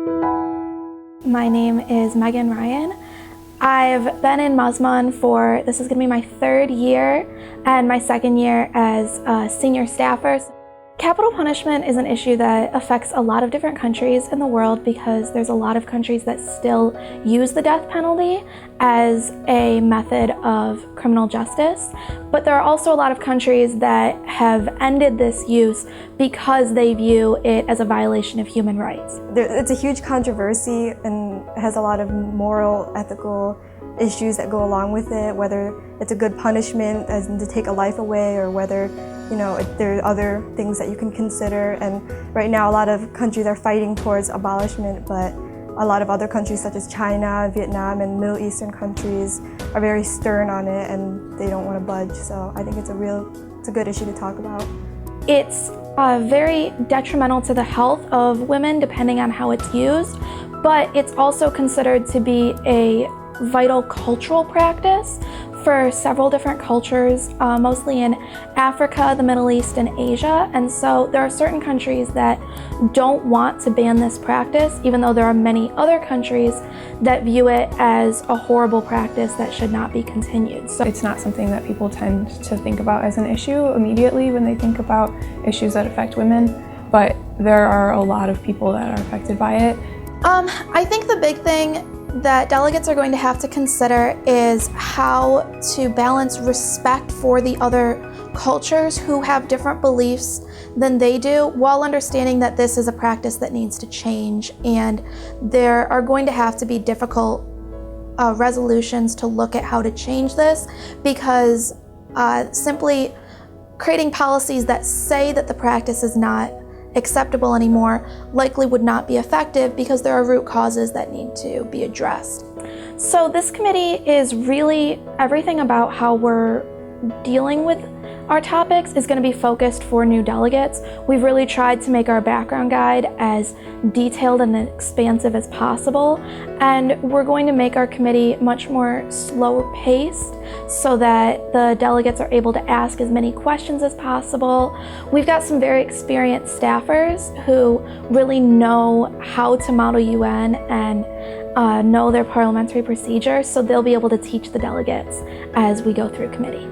My name is Megan Ryan. I've been in MSUMUN for, this is going to be my 3rd year and my 2nd year as a senior staffer. Capital punishment is an issue that affects a lot of different countries in the world because there's a lot of countries that still use the death penalty as a method of criminal justice. But there are also a lot of countries that have ended this use because they view it as a violation of human rights. It's a huge controversy and has a lot of moral, ethical issues that go along with it, whether it's a good punishment as in to take a life away or whether there are other things that you can consider. And right now a lot of countries are fighting towards abolishment, but a lot of other countries such as China, Vietnam, and Middle Eastern countries are very stern on it and they don't want to budge. So I think it's a good issue to talk about. It's very detrimental to the health of women depending on how it's used, but it's also considered to be a vital cultural practice for several different cultures, mostly in Africa, the Middle East, and Asia. And so there are certain countries that don't want to ban this practice, even though there are many other countries that view it as a horrible practice that should not be continued. So it's not something that people tend to think about as an issue immediately when they think about issues that affect women, but there are a lot of people that are affected by it. I think the big thing that delegates are going to have to consider is how to balance respect for the other cultures who have different beliefs than they do, while understanding that this is a practice that needs to change, and there are going to have to be difficult resolutions to look at how to change this, because simply creating policies that say that the practice is not acceptable anymore likely would not be effective because there are root causes that need to be addressed. So this committee is really everything about how we're dealing with our topics is going to be focused for new delegates. We've really tried to make our background guide as detailed and expansive as possible, and we're going to make our committee much more slower paced so that the delegates are able to ask as many questions as possible. We've got some very experienced staffers who really know how to model UN and know their parliamentary procedures, so they'll be able to teach the delegates as we go through committee.